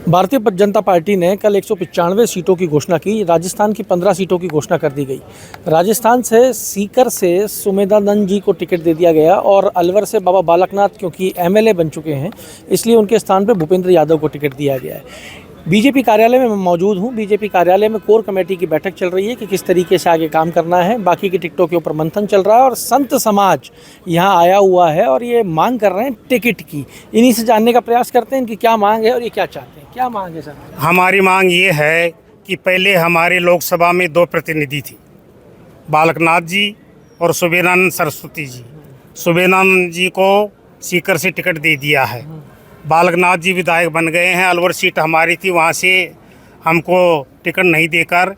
Bharatiya Janata party ने कल 195 सीटों की घोषणा की। राजस्थान की 15 सीटों की घोषणा कर दी गई। राजस्थान से सीकर से सुमेधानंद जी को टिकट दे दिया गया और अलवर से बाबा बालकनाथ क्योंकि एमएलए बन चुके हैं इसलिए उनके स्थान पर भूपेंद्र यादव को टिकट दिया गया है। बीजेपी कार्यालय में मैं मौजूद हूँ। बीजेपी कार्यालय में कोर कमेटी की बैठक चल रही है कि किस तरीके से आगे काम करना है। बाकी की टिकटों के ऊपर मंथन चल रहा है और संत समाज यहाँ आया हुआ है और ये मांग कर रहे हैं टिकट की। इन्हीं से जानने का प्रयास करते हैं इनकी क्या मांग है और ये क्या चाहते हैं। क्या मांग है सर? हमारी मांग ये है कि पहले हमारे लोकसभा में 2 प्रतिनिधि थे, बालकनाथ जी और सुबेदानंद सरस्वती जी। सुबेदानंद जी को सीकर से टिकट दे दिया है। बालकनाथ जी विधायक बन गए हैं। अलवर सीट हमारी थी, वहाँ से हमको टिकट नहीं देकर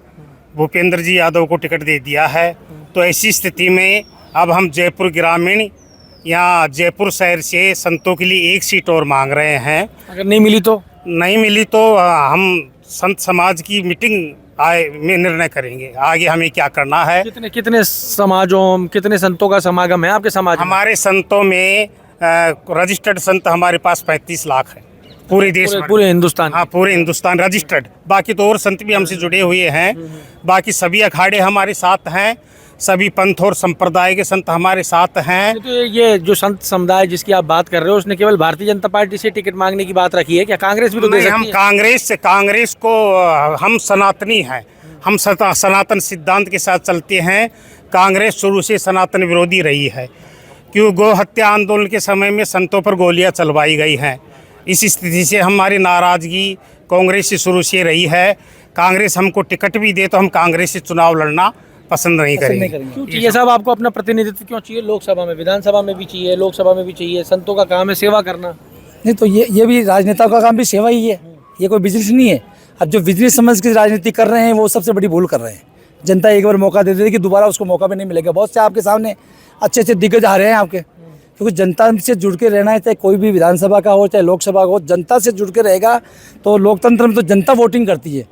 भूपेंद्र जी यादव को टिकट दे दिया है। तो ऐसी स्थिति में अब हम जयपुर ग्रामीण या जयपुर शहर से संतों के लिए 1 सीट और मांग रहे हैं। अगर नहीं मिली तो हम संत समाज की मीटिंग में निर्णय करेंगे आगे हमें क्या करना है। कितने समाजों, कितने संतों का समागम है आपके समाज में? हमारे संतों में रजिस्टर्ड संत हमारे पास 35 लाख है पूरे देश में, पूरे हिंदुस्तान। हाँ, पूरे हिंदुस्तान रजिस्टर्ड। बाकी तो और संत भी हमसे जुड़े हुए हैं। बाकी सभी अखाड़े हमारे साथ हैं, सभी पंथ और संप्रदाय के संत हमारे साथ हैं। तो ये जो संत समुदाय जिसकी आप बात कर रहे हो उसने केवल भारतीय जनता पार्टी से टिकट मांगने की बात रखी है क्या? कांग्रेस भी तो दे सकती है। कांग्रेस को हम सनातनी हैं, हम सनातन सिद्धांत के साथ चलते हैं। कांग्रेस शुरू से सनातन विरोधी रही है क्यों गौ हत्या आंदोलन के समय में संतों पर गोलियां चलवाई गई हैं। इस स्थिति से हमारी नाराज़गी कांग्रेस से शुरू से रही है। कांग्रेस हमको टिकट भी दे तो हम कांग्रेस से चुनाव लड़ना पसंद नहीं करेंगे। क्यों चाहिए साहब आपको अपना प्रतिनिधित्व क्यों चाहिए? लोकसभा में, विधानसभा में भी चाहिए, लोकसभा में भी चाहिए। संतों का काम है सेवा करना। नहीं तो ये भी राजनेताओं का काम भी सेवा ही है, ये कोई बिजनेस नहीं है। अब जो बिजनेस समझ के राजनीति कर रहे हैं वो सबसे बड़ी भूल कर रहे हैं। जनता एक बार मौका दे देती कि दोबारा उसको मौका भी नहीं मिलेगा। बहुत से आपके सामने अच्छे अच्छे दिग्गज आ रहे हैं आपके, क्योंकि जनता से जुड़ के रहना है, चाहे कोई भी विधानसभा का हो चाहे लोकसभा का हो। जनता से जुड़ के रहेगा तो लोकतंत्र में तो जनता वोटिंग करती है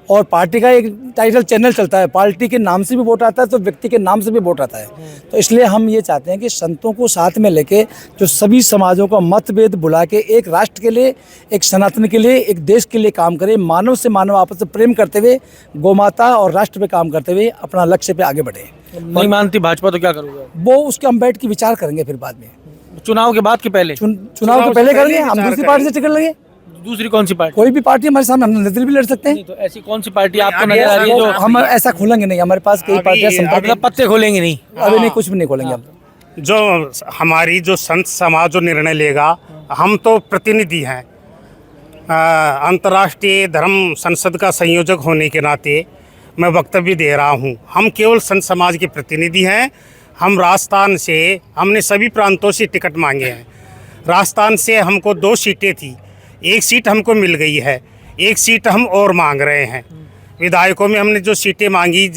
और पार्टी का एक टाइटल चैनल चलता है। पार्टी के नाम से भी वोट आता है तो व्यक्ति के नाम से भी वोट आता है। तो इसलिए हम ये चाहते हैं कि संतों को साथ में लेके जो सभी समाजों का मतभेद भुला के एक राष्ट्र के लिए, एक सनातन के लिए, एक देश के लिए काम करें। मानव से मानव आपस में प्रेम करते हुए गौमाता और राष्ट्र पे काम करते हुए अपना लक्ष्य पे आगे बढ़े। नहीं मानती भाजपा तो क्या करोगे? वो उसके हम बैठ के विचार करेंगे फिर बाद में, चुनाव के बाद के पहले। चुनाव के पहले करेंगे हम। दूसरी पार्टी से टिकट लेंगे। दूसरी कौन सी पार्टी? कोई भी पार्टी हमारे सामने, हम निर्दलीय भी लड़ सकते हैं। तो ऐसी कौन सी पार्टी आपको नजर आ रही है जो हम ऐसा खोलेंगे नहीं? हमारे पास कई पार्टियां मतलब पत्ते खोलेंगे नहीं? अभी नहीं, कुछ भी नहीं खोलेंगे हम। जो हमारी जो संत समाज जो निर्णय लेगा, हम तो प्रतिनिधि हैं। अंतर्राष्ट्रीय धर्म संसद का संयोजक होने के नाते मैं वक्तव्य दे रहा हूँ। हम केवल संत समाज के प्रतिनिधि हैं। हम राजस्थान से, हमने सभी प्रांतों से टिकट मांगे हैं। राजस्थान से हमको 2 सीटें थी, 1 सीट हमको मिल गई है, 1 सीट हम और मांग रहे हैं। विधायकों में हमने जो सीटें मांगी,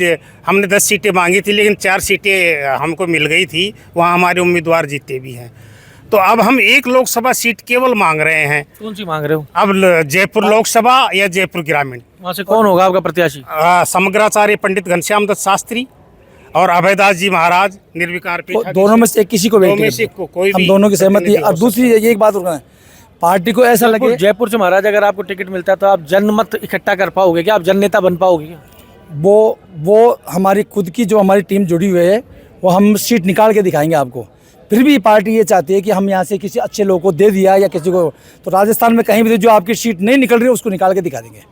हमने 10 सीटें मांगी थी लेकिन 4 सीटें हमको मिल गई थी। वहाँ हमारे उम्मीदवार जीते भी हैं। तो अब हम 1 लोकसभा सीट केवल मांग रहे हैं। कौन सी मांग रहे हो? अब जयपुर लोकसभा या जयपुर ग्रामीण। वहाँ से कौन होगा आपका प्रत्याशी? समग्राचार्य पंडित घनश्याम दत्त शास्त्री और अभयदास जी महाराज निर्विकार पीठ। दोनों में से किसी को कोई भी, हम दोनों की सहमति है। और दूसरी ये एक बात है, पार्टी को ऐसा लगे जयपुर से महाराज अगर आपको टिकट मिलता है तो आप जनमत इकट्ठा कर पाओगे क्या? आप जन नेता बन पाओगे क्या? वो हमारी खुद की जो हमारी टीम जुड़ी हुई है वो हम सीट निकाल के दिखाएंगे आपको। फिर भी पार्टी ये चाहती है कि हम यहाँ से किसी अच्छे लोग को दे दिया या किसी को, तो राजस्थान में कहीं भी जो आपकी सीट नहीं निकल रही है उसको निकाल के दिखा देंगे।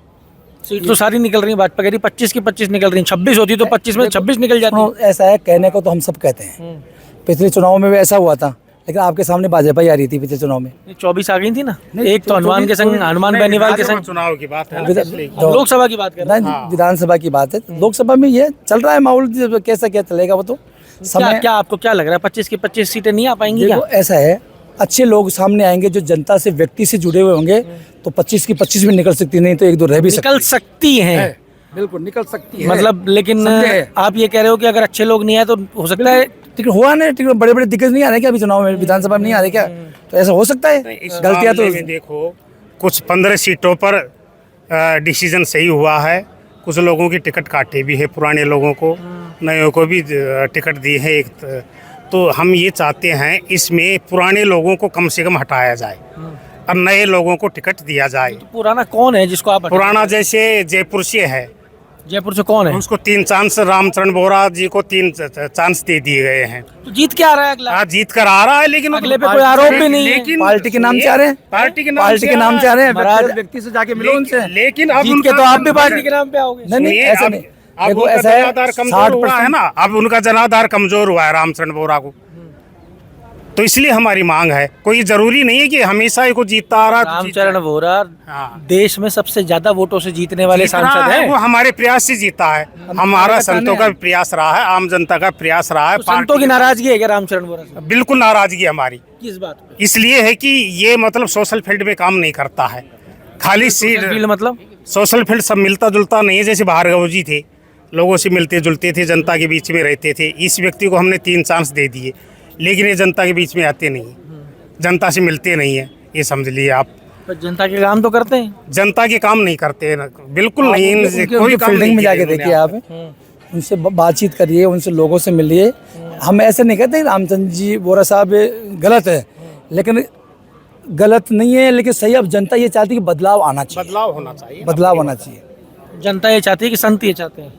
सीट तो सारी निकल रही है, भाजपा कह रही 25 की 25 निकल रही है। 26 होती तो 25 में 26 निकल जाती। ऐसा है, कहने को तो हम सब कहते हैं। पिछले चुनाव में भी ऐसा हुआ था लेकिन आपके सामने भाजपा ही आ रही थी पिछले चुनाव में। 24 आ गई थी ना। एक तो हनुमान के संग, हनुमान बेनीवाल के संग। चुनाव की बात है, लोकसभा की बात कर रहे हैं। विधानसभा की बात है। लोकसभा में ये चल रहा है माहौल, कैसा क्या चलेगा वो तो समय। क्या आपको क्या लग रहा है 25 की 25 सीटें नहीं आ पाएंगी क्या? ऐसा है, अच्छे लोग सामने आएंगे जो जनता से, व्यक्ति से जुड़े हुए होंगे तो 25 की 25 भी निकल सकती, नहीं तो 1-2 रह भी निकल सकती हैं। बिल्कुल निकल सकती है। मतलब लेकिन आप ये कह रहे हो कि अगर अच्छे लोग नहीं आए तो हो सकता है टिकट हुआ नहीं, टिकट बड़े बड़े दिग्गज नहीं आ रहे क्या अभी चुनाव में? विधानसभा में नहीं आ रहे क्या? तो ऐसा हो सकता है। गलतियां तो देखो, कुछ 15 सीटों पर डिसीजन सही हुआ है। कुछ लोगों की टिकट काटे भी है, पुराने लोगों को, नयों को भी टिकट दी है। तो हम ये चाहते हैं इसमें पुराने लोगों को कम से कम हटाया जाए। और नए लोगों को टिकट दिया जाए। पुराना कौन है जिसको आप पुराना जैसे जयपुर से है, जयपुर से कौन है? उसको 3 चांस, रामचरण बोरा जी को 3 चांस दे दिए गए हैं। तो जीत क्या आ रहा है अगला? आज जीत कर आ रहा है, लेकिन अगले पे कोई आरोप भी नहीं है। लेकिन पार्टी के नाम से आ रहे हैं, पार्टी के नाम से आ रहे हैं। महाराज, व्यक्ति से जाके मिलो उनसे। लेकिन अब जीत के तो आप भी पार्टी के नाम पे आओगे। नहीं नहीं, ऐसा नहीं। अब देखो उनका ऐसा है, जनाधार कमजोर हुआ है ना, अब उनका जनाधार कमजोर हुआ है रामचरण बोरा को, तो इसलिए हमारी मांग है। कोई जरूरी नहीं है कि हमेशा ही को जीतता आ रहा। रामचरण बोरा हाँ। देश में सबसे ज्यादा वोटों से जीतने वाले जीत रहा सांसद है, हैं। वो हमारे प्रयास से जीता है। हमारा संतों का भी प्रयास रहा है, आम जनता का प्रयास रहा है। तो संतों की नाराजगी है क्या रामचरण बोरा से? बिल्कुल नाराजगी हमारी किस बात पे? इसलिए है कि ये मतलब सोशल फील्ड में काम नहीं करता है, खाली सीट फील्ड मतलब सोशल फील्ड सब मिलता जुलता नहीं है। जैसे भार्गव जी थे, लोगों से मिलते जुलते थे, जनता के बीच में रहते थे। इस व्यक्ति को हमने 3 चांस दे दिए, लेकिन ये जनता के बीच में आते नहीं, जनता से मिलते नहीं है। ये समझ लिए आप, पर जनता के काम तो करते हैं। जनता के काम नहीं करते हैं, बिल्कुल नहीं। कोई काम फील्डिंग नहीं में किया जाके इन्होंने देखिए आप, उनसे बातचीत करिए, उनसे लोगों से मिलिए। हम ऐसे नहीं कहते रामचंद्र जी बोरा साहब गलत है, लेकिन गलत नहीं है, लेकिन सही। अब जनता ये चाहती है कि बदलाव आना चाहिए, बदलाव होना चाहिए, बदलाव होना चाहिए। जनता ये चाहती है कि संत ये चाहते हैं।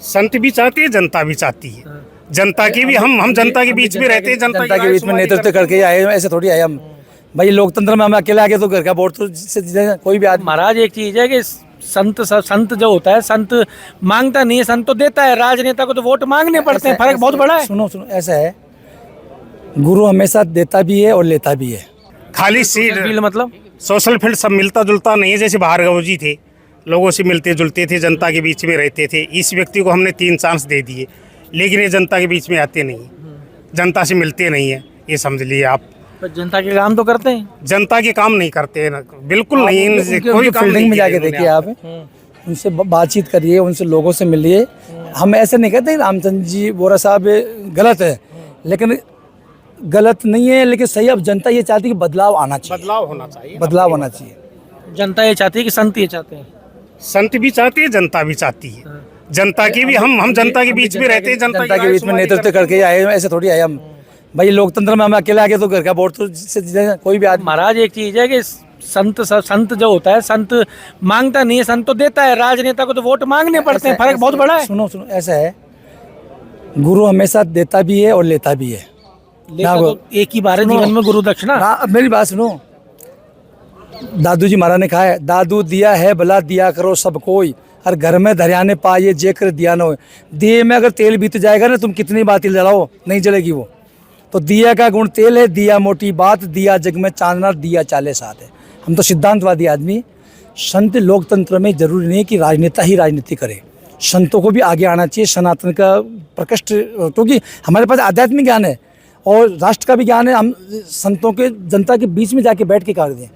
संत भी चाहते हैं, जनता भी चाहती है। जनता की भी हम जनता के बीच में रहते हैं, जनता के बीच में नेतृत्व करके आए, ऐसे थोड़ी आए हम। भाई लोकतंत्र में हम अकेले आके तो घर का वोट तो जिससे कोई भी आदमी। महाराज एक चीज है कि संत जो होता है, संत मांगता नहीं है, संत तो देता है। राजनेता को तो वोट मांगने पड़ते हैं, फर्क बहुत बड़ा है। सुनो सुनो, ऐसा है, गुरु हमेशा देता भी है और लेता भी है। खाली सीट फील्ड मतलब सोशल फील्ड सब मिलता जुलता नहीं है। जैसे भार्गव जी थे, लोगों से मिलते जुलते थे, जनता के बीच में रहते थे। इस व्यक्ति को हमने 3 चांस दे दिए, लेकिन ये जनता के बीच में आते नहीं, जनता से मिलते नहीं है। ये समझ लिए आप, पर जनता के काम तो करते हैं। जनता के काम नहीं करते हैं, बिल्कुल नहीं। कोई काम फील्डिंग नहीं में किया जाके इन्होंने। देखिए आप, उनसे बातचीत करिए, उनसे लोगों से मिलिए। हम ऐसे नहीं कहते रामचंद्र जी बोरा साहब गलत है, लेकिन गलत नहीं है, लेकिन सही। अब जनता ये चाहती है कि बदलाव आना चाहिए, बदलाव होना चाहिए, बदलाव होना चाहिए। जनता ये चाहती है कि संत ये चाहते हैं। संत भी चाहते हैं, जनता भी चाहती है। जनता की भी हम जनता के बीच में रहते हैं, जनता के बीच में नेतृत्व करके आए, ऐसे थोड़ी आए हम। भाई लोकतंत्र में हम अकेले आके तो घर का वोट तो जिससे कोई भी आदमी। महाराज एक चीज है कि संत जो होता है, संत मांगता नहीं है, संत तो देता है। राजनेता को तो वोट मांगने पड़ते हैं, फर्क बहुत बड़ा है। सुनो सुनो, ऐसा है, गुरु हमेशा देता भी है और लेता भी है। तो एक ही बार है जीवन में गुरु दक्षिणा। अब मेरी बात सुनो, दादू जी महाराज ने कहा है, दादू दिया है भला दिया करो सब कोई, हर घर में धरियाने पाए जे कर दिया न हो। दिए में अगर तेल बीत जाएगा ना, तुम कितनी बात जलाओ नहीं जलेगी वो। तो दिया का गुण तेल है, दिया मोटी बात, दिया जग में चांदना, दिया चाले साथ है। हम तो सिद्धांतवादी आदमी। संत लोकतंत्र में जरूरी नहीं है कि राजनेता ही राजनीति करे, संतों को भी आगे आना चाहिए। सनातन का प्रकृष्ट, क्योंकि हमारे पास आध्यात्मिक ज्ञान है और राष्ट्र का भी ज्ञान है। हम संतों के जनता के बीच में जाके बैठ के कार्य दें।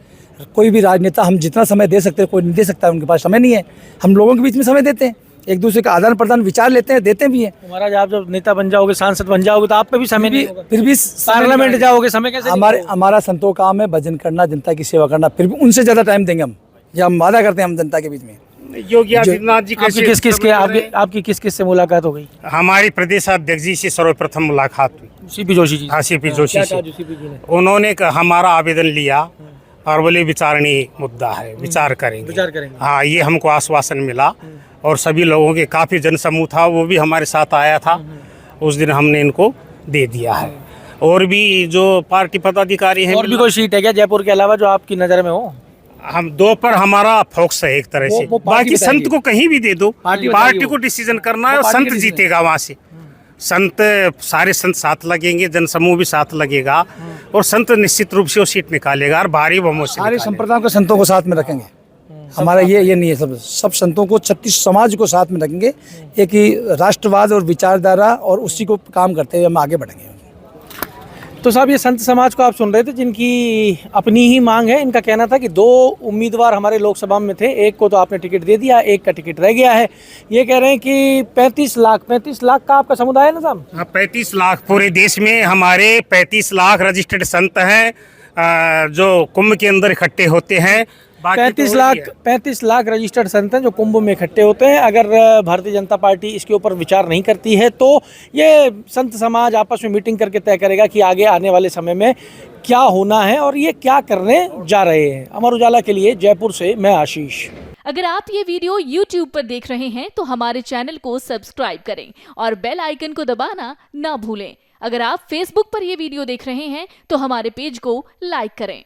कोई भी राजनेता हम जितना समय दे सकते हैं, कोई नहीं दे सकता है, उनके पास समय नहीं है। हम लोगों के बीच में समय देते हैं, एक दूसरे का आदान प्रदान विचार लेते हैं, देते भी हैं। महाराज आप जब नेता बन जाओगे, सांसद बन जाओगे, तो आप पे भी समय नहीं होगा। फिर भी पार्लियामेंट जाओगे, समय कैसे हमारा संतों का काम है भजन करना, जनता की सेवा करना। फिर भी उनसे ज़्यादा टाइम देंगे हम, या हम वादा करते हैं हम जनता के बीच में। योगी आदित्यनाथ जी आपकी किस किस से मुलाकात हो गई? हमारी प्रदेश अध्यक्ष जी से सर्वप्रथम मुलाकात हुई, सीपी जोशी जी। हाँ, सीपी जोशी क्या से। कहा सीपी जी ने? उन्होंने हमारा आवेदन लिया और बोले विचारणीय मुद्दा है, विचार करेंगे। हाँ, ये हमको आश्वासन मिला। और सभी लोगों के काफ़ी जनसमूह था, वो भी हमारे साथ आया था। उस दिन हमने इनको दे दिया है। और भी जो पार्टी पदाधिकारी हैं, और भी कोई सीट है क्या जयपुर के अलावा जो आपकी नज़र में हो? हम 2 पर हमारा फोकस है एक तरह से। वो पार्टी बाकी संत को कहीं भी दे दो, पार्टी को डिसीजन करना है और पार्टी संत के decision जीतेगा वहाँ से। संत सारे संत साथ लगेंगे, जनसमूह भी साथ लगेगा और संत निश्चित रूप से वो सीट निकालेगा और भारी बहुमत से सारे निकालेगा। संप्रदायों के संतों को साथ में रखेंगे। हमारा ये नहीं है, सब संतों को, 36 समाज को साथ में रखेंगे। एक ही राष्ट्रवाद और विचारधारा, और उसी को काम करते हुए हम आगे बढ़ेंगे। तो साहब, ये संत समाज को आप सुन रहे थे, जिनकी अपनी ही मांग है। इनका कहना था कि 2 उम्मीदवार हमारे लोकसभा में थे, एक को तो आपने टिकट दे दिया, एक का टिकट रह गया है। ये कह रहे हैं कि 35 लाख का आपका समुदाय है ना साहब? हाँ, 35 लाख पूरे देश में हमारे 35 लाख रजिस्टर्ड संत हैं जो कुंभ के अंदर इकट्ठे होते हैं। 35 लाख रजिस्टर्ड संत हैं जो कुंभ में इकट्ठे होते हैं। अगर भारतीय जनता पार्टी इसके ऊपर विचार नहीं करती है, तो ये संत समाज आपस में मीटिंग करके तय करेगा कि आगे आने वाले समय में क्या होना है और ये क्या करने जा रहे हैं। अमर उजाला के लिए जयपुर से मैं आशीष। अगर आप ये वीडियो YouTube पर देख रहे हैं तो हमारे चैनल को सब्सक्राइब करें और बेल आइकन को दबाना ना भूलें। अगर आप Facebook पर ये वीडियो देख रहे हैं तो हमारे पेज को लाइक करें।